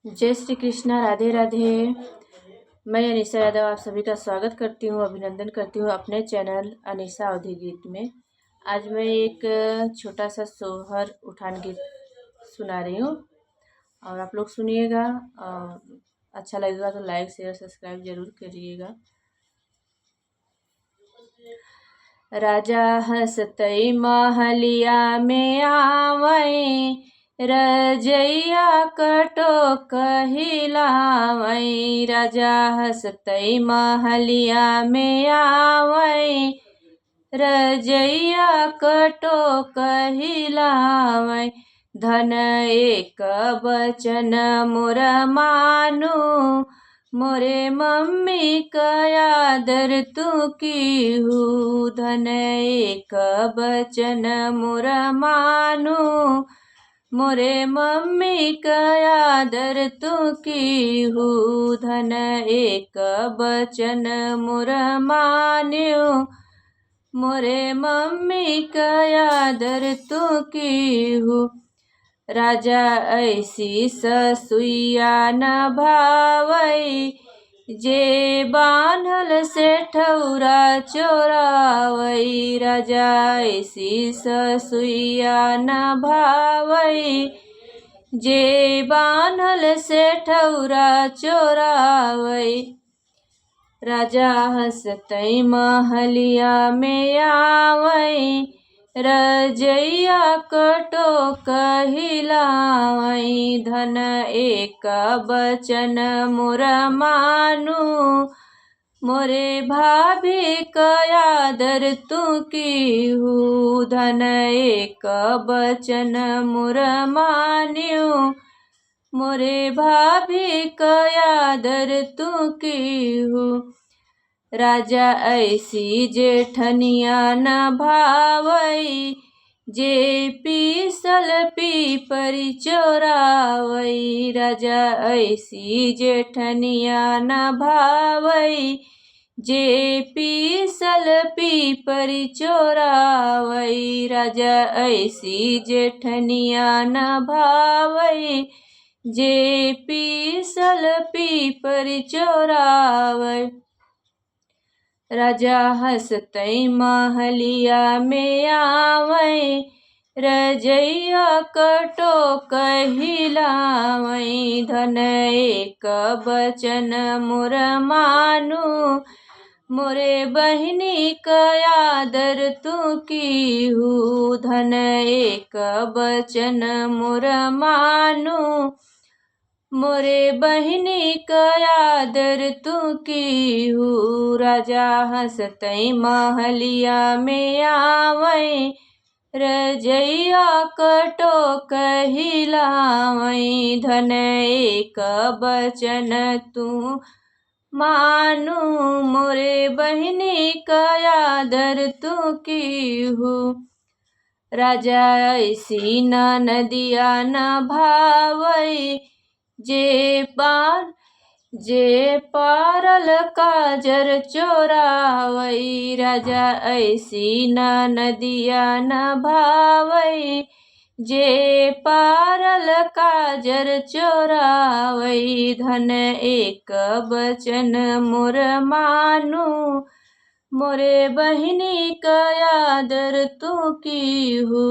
जय श्री कृष्णा, राधे राधे। मैं अनीसा यादव आप सभी का स्वागत करती हूँ, अभिनंदन करती हूँ अपने चैनल अनीसा अवधी गीत में। आज मैं एक छोटा सा सोहर उठान गीत सुना रही हूँ और आप लोग सुनिएगा। अच्छा लगेगा तो लाइक शेयर सब्सक्राइब जरूर करिएगा। राजा हंसतई महलिया में आवई, रजैया कटो कहिलावई। राजा हंसतई महलिया में आवई, रजैया कटो कहिलावई। धन एक बचन मोर मानु, मोरे मम्मी का आदर तू कीहू। धन एक बचन मोर मानु, मोरे मम्मी का आदर तू कीहू। धन एक बचन मोर मान्यो, मोरे मम्मी का आदर तू कीहू। राजा ऐसी ससुइया न भावई, जे बान्हल से ठौरा चोरावई। राजा ऐसी ससुइया न भावई, जे बान्हल से ठौरा चोरावई। राजा हंसतई महलिया में आवई, रजैया कटो कहिलावई। धन एक बचन मोर मानु, मोरे भाभी का आदर तू कीहू। धन एक बचन मोर मान्यो, मोरे भाभी का आदर तू कीहू। राजा ऐसी जेठनिया न भावई, जे पीसल पीपरी चोरावई। राजा ऐसी जेठनिया न भावई, जे पीसल पीपरी चोरावई। राजा ऐसी जेठनिया न भावई, जे पीसल पीपरी चोरावई। राजा हंसतई महलिया में आवई, रजैया कटो कहिलावई। धन एक बचन मोर मानु, मोरे बहिनी का आदर तू कीहू। धन एक बचन मोर मानु, मोरे बहिनी का आदर तू कीहू। राजा हंसतई महलिया में आवई, रजैया कटो कहिलावई। धन एक बचन तू मानु, मोरे बहिनी का आदर तू कीहू। राजा ऐसी नदिया न भावई, जे पारल काजर चोरावई। राजा ऐसी नदिया न भावई, जे पारल काजर चोरावई। धन एक बचन मोर मानु, मोरे बहिनी का आदर तू कीहू।